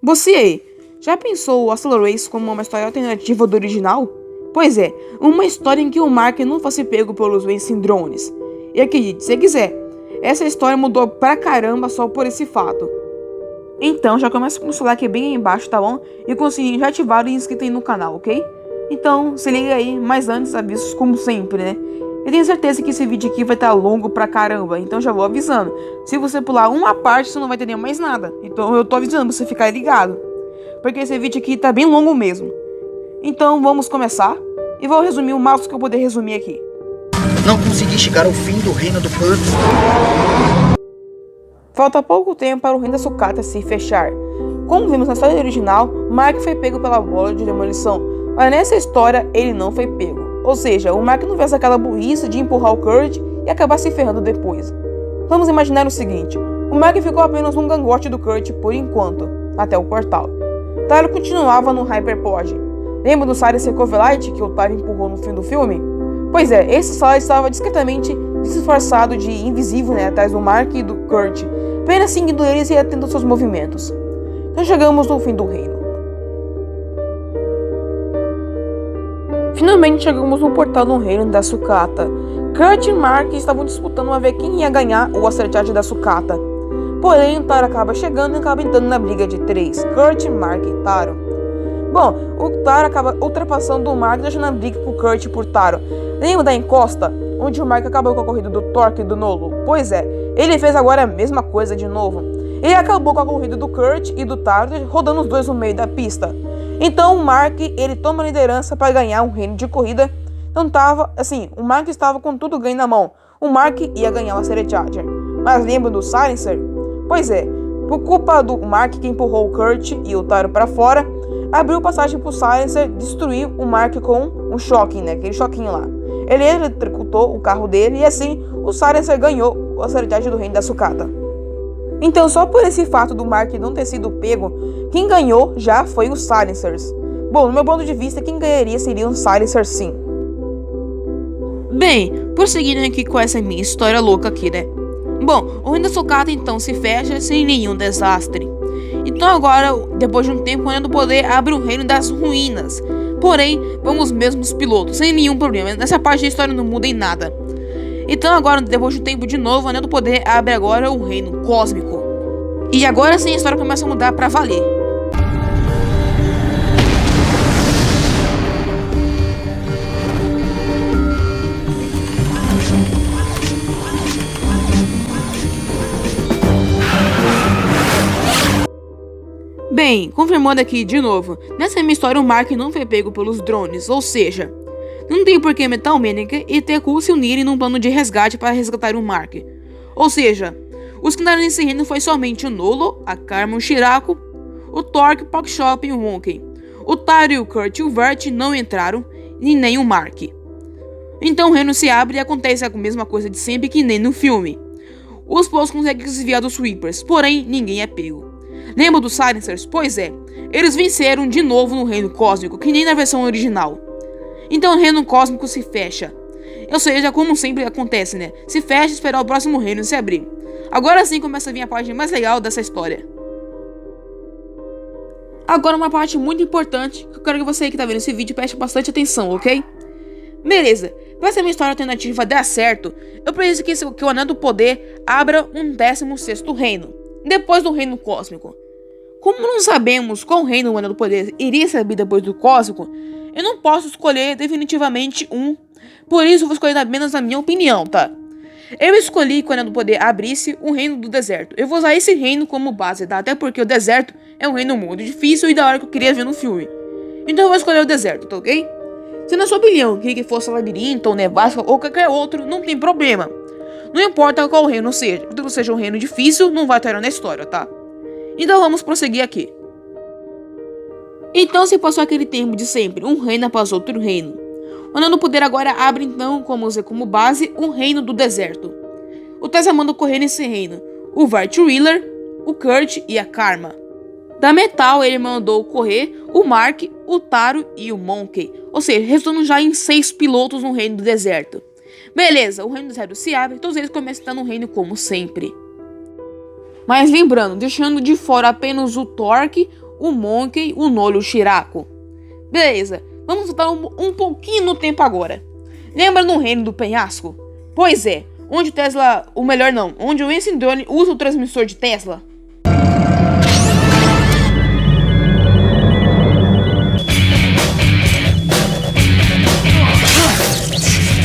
Você aí, já pensou o Accelerace como uma história alternativa do original? Pois é, uma história em que o Mark não fosse pego pelos Wayne Syndromes. E acredite, se quiser, essa história mudou pra caramba só por esse fato. Então já começa com o like bem aí embaixo, tá bom? E com o sininho já ativado e inscrito aí no canal, ok? Então se liga aí, mas antes avisos como sempre, né? Eu tenho certeza que esse vídeo aqui vai estar longo pra caramba, então já vou avisando. Se você pular uma parte, você não vai entender mais nada. Então eu tô avisando pra você ficar ligado, porque esse vídeo aqui tá bem longo mesmo. Então vamos começar, e vou resumir o máximo que eu puder resumir aqui. Não consegui chegar ao fim do reino do Kurt. Falta pouco tempo para o reino da sucata se fechar. Como vimos na história original, Mark foi pego pela bola de demolição, mas nessa história ele não foi pego. Ou seja, o Mark não fez aquela burrice de empurrar o Kurt e acabar se ferrando depois. Vamos imaginar o seguinte, o Mark ficou apenas um gangote do Kurt por enquanto, até o portal. Tyler continuava no Hyperpod. Lembra do Silencer Coverlight que o Tyler empurrou no fim do filme? Pois é, esse Silencer estava discretamente disfarçado de invisível, atrás do Mark e do Kurt, apenas seguindo eles e atento aos seus movimentos. Então chegamos no fim do reino. Finalmente chegamos no portal do reino da sucata. Kurt e Mark estavam disputando a ver quem ia ganhar o acertante da sucata. Porém, o Taro acaba chegando e acaba entrando na briga de 3. Kurt, Mark e Taro. Bom, o Taro acaba ultrapassando o Mark, deixando a briga por Kurt e por Taro. Lembra da encosta, onde o Mark acabou com a corrida do Torque e do Nolo? Pois é, ele fez agora a mesma coisa de novo. Ele acabou com a corrida do Kurt e do Taro, rodando os dois no meio da pista. Então o Mark, ele toma a liderança para ganhar um reino de corrida. Então tava, assim, o Mark estava com tudo ganho na mão. O Mark ia ganhar uma série Charger. Mas lembra do Silencer? Pois é, por culpa do Mark que empurrou o Kurt e o Taro para fora, abriu passagem pro Silencer destruir o Mark com um choque, aquele choquinho lá. Ele eletrocutou o carro dele e assim o Silencer ganhou a série Charger do reino da sucata. Então, só por esse fato do Mark não ter sido pego, quem ganhou já foi os Silencers. Bom, no meu ponto de vista, quem ganharia seria um Silencer sim. Bem, prosseguindo aqui com essa minha história louca aqui, Bom, o reino da sucata então se fecha sem nenhum desastre. Então agora, depois de um tempo, o reino do poder abre o reino das ruínas. Porém, vamos os mesmos pilotos, sem nenhum problema. Nessa parte da história não muda em nada. Então agora, depois de um tempo de novo, o Anel do Poder abre agora o Reino Cósmico. E agora sim a história começa a mudar pra valer. Bem, confirmando aqui de novo, nessa minha história o Mark não foi pego pelos drones, ou seja, não tem por que Metal Mannequin e Teku se unirem num plano de resgate para resgatar o Mark. Ou seja, os que andaram nesse reino foi somente o Nolo, a Karma, o Shirako, o Torque, o Pokshop e o Monkey. O Taro, o Kurt e o Vert não entraram, e nem o Mark. Então o reino se abre e acontece a mesma coisa de sempre que nem no filme. Os povos conseguem desviar dos Sweepers, porém ninguém é pego. Lembra dos Silencers? Pois é, eles venceram de novo no Reino Cósmico, que nem na versão original. Então o reino cósmico se fecha. Ou seja, como sempre acontece, se fecha e esperar o próximo reino se abrir. Agora sim começa a vir a parte mais legal dessa história. Agora uma parte muito importante, que eu quero que você que tá vendo esse vídeo preste bastante atenção, ok? Beleza, para essa minha história alternativa dar certo, eu preciso que o Anel do Poder abra um 16º reino, depois do Reino Cósmico. Como não sabemos qual reino o Anel do Poder iria se abrir depois do Cósmico, eu não posso escolher definitivamente um, por isso eu vou escolher apenas a minha opinião, tá? Eu escolhi que o Anel do Poder abrisse o Reino do Deserto. Eu vou usar esse reino como base, tá? Até porque o deserto é um reino muito difícil e da hora que eu queria ver no filme. Então eu vou escolher o deserto, tá ok? Se na sua opinião queria que fosse labirinto ou nevasca ou qualquer outro, não tem problema. Não importa qual reino seja, se seja um reino difícil, não vai estar na história, tá? Então vamos prosseguir aqui. Então se passou aquele tempo de sempre, um reino após outro reino. O Anel do Poder agora abre então, como base, um reino do deserto. O Tessa manda correr nesse reino o Vart Wheeler, o Kurt e a Karma. Da Metal ele mandou correr o Mark, o Taro e o Monkey. Ou seja, resultando já em 6 pilotos no reino do deserto. Beleza, o reino do deserto se abre e todos eles começam a estar no reino como sempre. Mas lembrando, deixando de fora apenas o Torque, o Monkey, o Nolo e o Shirako. Beleza, vamos voltar um pouquinho no tempo agora. Lembra no Reino do Penhasco? Pois é, onde o Tesla... onde o Ensign Drone usa o transmissor de Tesla.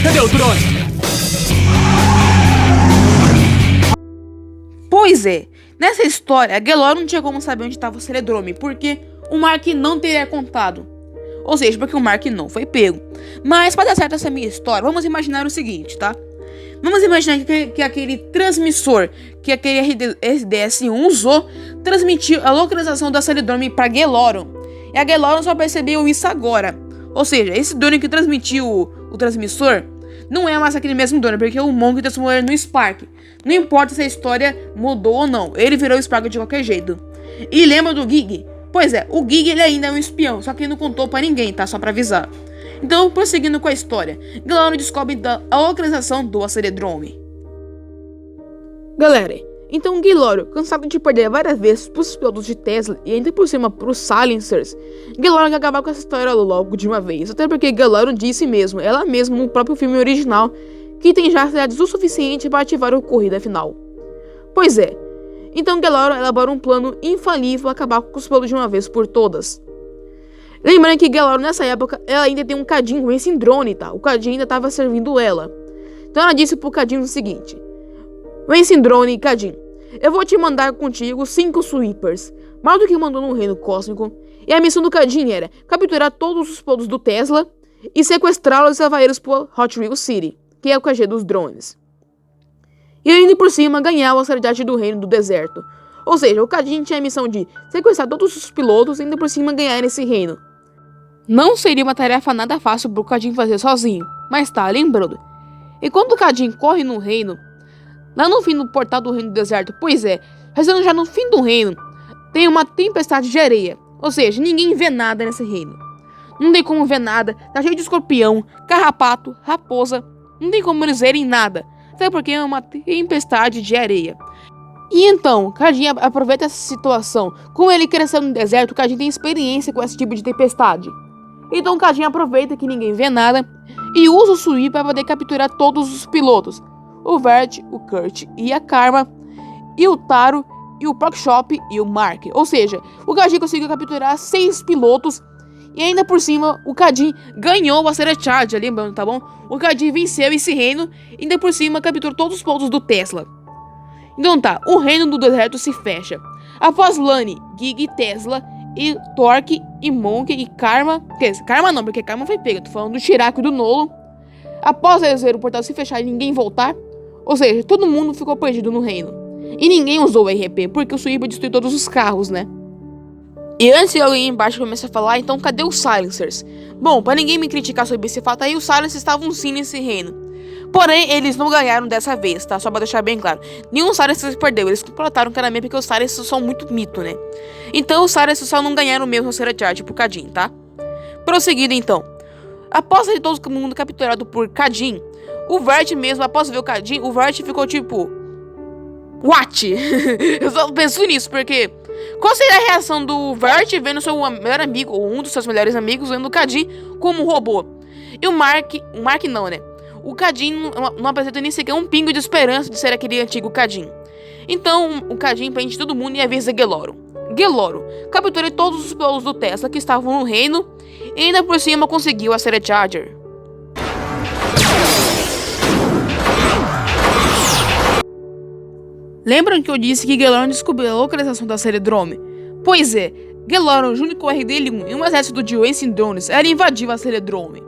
Cadê o drone? Pois é, nessa história, a Gelora não tinha como saber onde estava o Celedrome, porque o Mark não teria contado. Ou seja, porque o Mark não foi pego. Mas para dar certo essa minha história, vamos imaginar o seguinte, tá? Vamos imaginar que aquele transmissor que aquele RDS-1 usou transmitiu a localização da Celedrome para Geloron. E a Geloron só percebeu isso agora. Ou seja, esse drone que transmitiu o transmissor não é mais aquele mesmo drone, porque o Monk transformou ele no Spark. Não importa se a história mudou ou não, ele virou Spark de qualquer jeito. E lembra do Gig? Pois é, o Gig ele ainda é um espião, só que ele não contou pra ninguém, tá? Só pra avisar. Então, prosseguindo com a história, Geloron descobre então a localização do Aceledrome. Galera, então Geloron, cansado de perder várias vezes pros pilotos de Tesla e ainda por cima pros Silencers, Geloron quer acabar com essa história logo de uma vez. Até porque Geloron disse mesmo, ela mesma no próprio filme original, que tem já cidades o suficiente para ativar a corrida final. Pois é, então Geloron elabora um plano infalível acabar com os pilotos de uma vez por todas. Lembrando que Geloron nessa época, ela ainda tem um Cadin com esse drone, tá? O Cadin ainda estava servindo ela. Então ela disse pro Cadin o seguinte: Vence Drone e Cadin, eu vou te mandar contigo 5 Sweepers, mais do que mandou no Reino Cósmico, e a missão do Cadin era capturar todos os pilotos do Tesla e sequestrá-los e levar eles pro Hot Wheel City, que é o QG dos drones. E ainda por cima ganhar a autoridade do Reino do Deserto. Ou seja, o Cadin tinha a missão de sequestrar todos os pilotos e ainda por cima ganhar esse reino. Não seria uma tarefa nada fácil pro Cadin fazer sozinho, mas tá, lembrando. E quando o Cadin corre no reino, lá no fim do portal do Reino do Deserto, pois é, rezando já no fim do reino, tem uma tempestade de areia. Ou seja, ninguém vê nada nesse reino. Não tem como ver nada, tá cheio de escorpião, carrapato, raposa, não tem como eles verem nada, até porque é uma tempestade de areia. E então, Cadin aproveita essa situação. Como ele cresceu no deserto, Cadin tem experiência com esse tipo de tempestade. Então Cadin aproveita que ninguém vê nada e usa o Sweep para poder capturar todos os pilotos. O Vert, o Kurt e a Karma, e o Taro, e o Prokshop e o Mark. Ou seja, o Cadin conseguiu capturar 6 pilotos. E ainda por cima, o Cadin ganhou a Astera Charger, lembrando, tá bom? O Cadin venceu esse reino e ainda por cima capturou todos os pilotos do Tesla. Então tá, o Reino do Deserto se fecha. Após Lani, Gig, Tesla, e Torque, e Monk, e Karma... Karma não, porque Karma foi pega, tô falando do Shirako e do Nolo. Após eles verem o portal se fechar e ninguém voltar, ou seja, todo mundo ficou perdido no reino. E ninguém usou o RP, porque o Sweep destruiu todos os carros, né? E antes de alguém embaixo começar a falar, então cadê os Silencers? Bom, pra ninguém me criticar sobre esse fato aí, os Silencers estavam sim nesse reino. Porém, eles não ganharam dessa vez, tá? Só pra deixar bem claro. Nenhum Silencers perdeu, eles completaram claramente porque os Silencers são muito mito, né? Então os Silencers só não ganharam mesmo a Astera Charger por Cadin, tá? Prosseguindo então. Após de todo mundo capturado por Cadin, o Vert mesmo, após ver o Cadin, o Vert ficou tipo... What? Eu só penso nisso, porque... Qual seria a reação do Vert vendo seu melhor amigo, ou um dos seus melhores amigos, vendo o Cadin como um robô? E o Mark não, né? O Cadin não apresenta nem sequer um pingo de esperança de ser aquele antigo Cadin. Então o Cadin prende todo mundo e avisa Geloron. Geloron, capturei todos os pilotos do Tesla que estavam no reino e ainda por cima conseguiu a Astera Charger. Lembram que eu disse que Geloron descobriu a localização da Aceledrome? Pois é, Geloron, junto com o RDL-1 e um exército de Ensign Drones, ela invadiu a Aceledrome.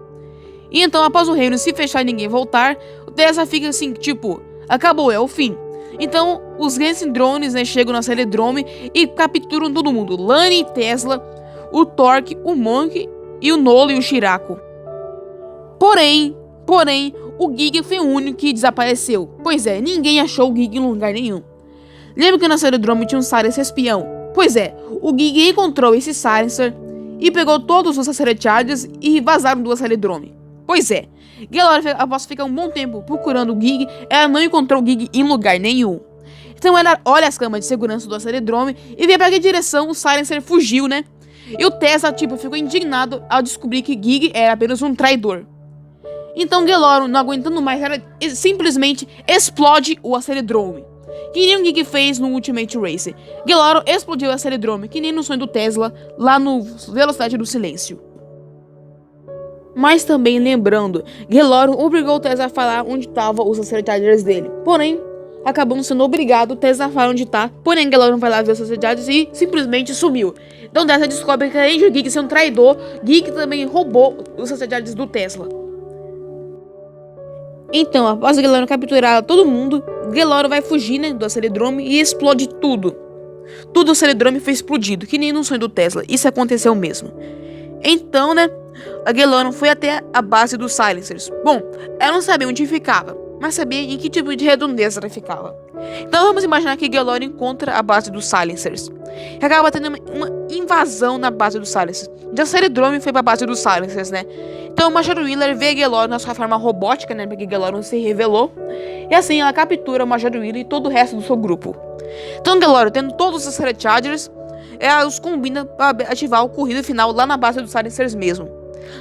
E então, após o reino se fechar e ninguém voltar, o Tesla fica assim, tipo, acabou, é o fim. Então, os Ensign Drones, né, chegam na Aceledrome e capturam todo mundo. Lani e Tesla, o Torque, o Monk e o Nolo e o Shirako. Porém, o Gig foi o único que desapareceu. Pois é, ninguém achou o Gig em lugar nenhum. Lembra que na Aceledrome tinha um Silencer espião? Pois é, o Gig encontrou esse Silencer e pegou todos os Astera Chargers e vazaram do Aceledrome. Pois é, Geloron, após ficar um bom tempo procurando o Gig, ela não encontrou o Gig em lugar nenhum. Então ela olha as câmeras de segurança do acelerodrome e vê pra que direção o Silencer fugiu, né? E o Tesla, ficou indignado ao descobrir que Gig era apenas um traidor. Então Geloro, não aguentando mais, ela simplesmente explode o acelerodrome, que nem o Gig fez no Ultimate Race. Geloro explodiu o acelerodrome, que nem no sonho do Tesla, lá no Velocidade do Silêncio. Mas também lembrando, Geloro obrigou o Tesla a falar onde estavam os Acertadores dele. Porém, acabamos sendo obrigado o Tesla a falar onde tá. Porém, Geloro vai lá ver os Acertadores e simplesmente sumiu. Então Tesla descobre que além de Gig ser um traidor, Gig também roubou os Acertadores do Tesla. Então, após Geloro capturar todo mundo, Geloro vai fugir, né, do acelerodrome e explode tudo. Tudo o acelerodrome foi explodido, que nem no sonho do Tesla. Isso aconteceu mesmo. Então, né, a Geloro foi até a base dos Silencers. Bom, ela não sabia onde ficava, mas sabia em que tipo de redondeza ela ficava. Então vamos imaginar que Geloro encontra a base dos Silencers e acaba tendo uma invasão na base dos Silencers. De acelerodrome foi pra base dos Silencers, né? Então o Major Wheeler vê Geloro na sua forma robótica, né? Porque Geloro não se revelou. E assim ela captura o Major Wheeler e todo o resto do seu grupo. Então Geloro, tendo todos os Superchargers, ela os combina para ativar o corrido final lá na base dos Silencers mesmo.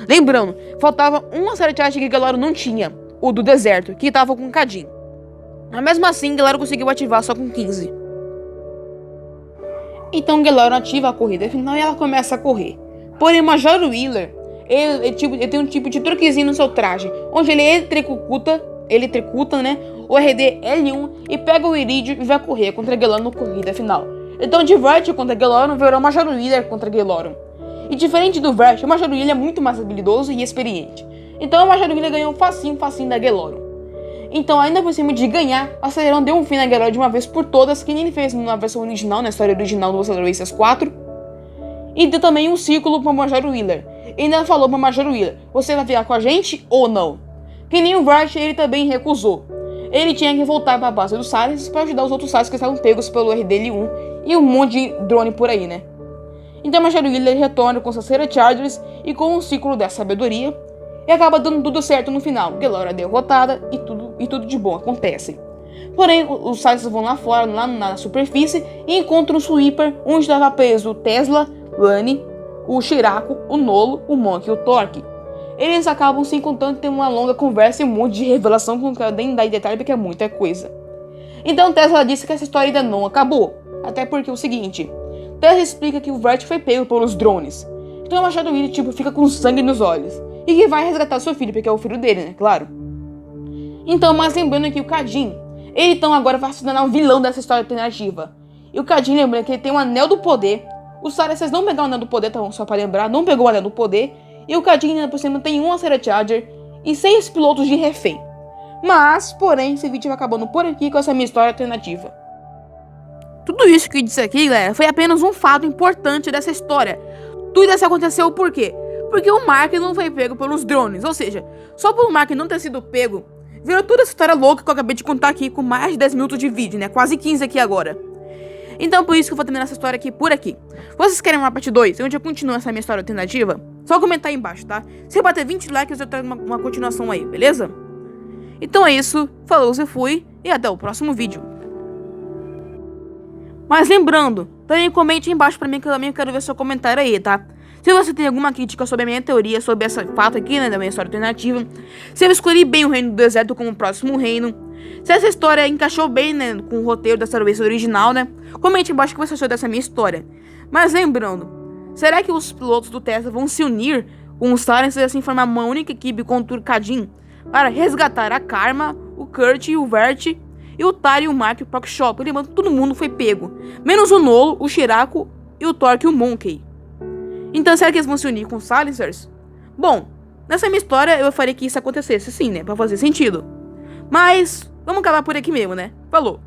Lembrando, faltava um Supercharger que Geloro não tinha, o do deserto, que estava com Kadin. Mas mesmo assim, Geloro conseguiu ativar só com 15. Então Geloro ativa a corrida final e ela começa a correr. Porém, o Major Wheeler, ele tem um tipo de truquezinho no seu traje, onde ele eletricuta, né, o RD L1 e pega o Iridio e vai correr contra Geloro na corrida final. Então de Vert contra Geloro virou o Major Wheeler contra Geloro. E diferente do Vert, o Major Wheeler é muito mais habilidoso e experiente. Então o Major Wheeler ganhou facinho da Geloro. Então, ainda por cima de ganhar, o Acelerão deu um fim na Geloro de uma vez por todas, que nem ele fez na versão original, na história original do Aceleron Racers 4. E deu também um círculo para o Major Wheeler. E ainda falou para o Major Wheeler: você vai ficar com a gente ou não? Que nem o Vert, ele também recusou. Ele tinha que voltar para a base dos Silencers para ajudar os outros Silencers que estavam pegos pelo RDL1 e um monte de drone por aí, né? Então o Major Wheeler retorna com seus Superchargers e com um ciclo da sabedoria. E acaba dando tudo certo no final. Geloro é derrotada e tudo de bom acontece. Porém, os Silencers vão lá fora, lá na superfície, e encontram o Sweeper, onde estava preso o Tesla, Lani, o Shiraku, o Nolo, o Monk e o Torque. Eles acabam se encontrando e tem uma longa conversa e um monte de revelação que não quero nem dar em detalhe porque é muita coisa. Então Tesla disse que essa história ainda não acabou. Até porque é o seguinte, Tesla explica que o Vert foi pego pelos drones. Então o Machado Wheeler fica com sangue nos olhos. E que vai resgatar seu filho, porque é o filho dele, né? Claro. Então, mas lembrando que o Kadin, ele então agora vai se tornar um vilão dessa história alternativa. E o Kadin, lembrando que ele tem um anel do poder. Os Silencers não pegaram o anel do poder, tá bom? Só pra lembrar, não pegou o anel do poder. E o Kadin, ainda por cima, tem um Supercharger e 6 pilotos de refém. Mas, porém, esse vídeo vai acabando por aqui com essa minha história alternativa. Tudo isso que eu disse aqui, galera, foi apenas um fato importante dessa história. Tudo isso aconteceu por quê? Porque o Mark não foi pego pelos drones, ou seja, só por Mark não ter sido pego, virou toda essa história louca que eu acabei de contar aqui com mais de 10 minutos de vídeo, né? Quase 15 aqui agora. Então por isso que eu vou terminar essa história aqui por aqui. Vocês querem uma parte 2, onde eu continuo essa minha história alternativa? Só comentar aí embaixo, tá? Se bater 20 likes eu trago uma continuação aí, beleza? Então é isso, falou, eu fui e até o próximo vídeo. Mas lembrando, também comente aí embaixo pra mim que eu também quero ver seu comentário aí, tá? Se você tem alguma crítica sobre a minha teoria, sobre esse fato aqui, né, da minha história alternativa, se eu escolhi bem o Reino do Deserto como o próximo reino, se essa história encaixou bem, né, com o roteiro da Aceleron Racers original, né, comente embaixo o que você achou dessa minha história. Mas lembrando, será que os pilotos do Tesla vão se unir com os Silencers e assim formar uma única equipe contra o Kadin para resgatar a Karma, o Kurt e o Vert e o Tari e o Mark e o Prokshop? Lembrando que todo mundo foi pego, menos o Nolo, o Shiraku e o Torque e o Monkey. Então, será que eles vão se unir com os Silencers? Bom, nessa minha história eu faria que isso acontecesse sim, né? Pra fazer sentido. Mas, vamos acabar por aqui mesmo, né? Falou!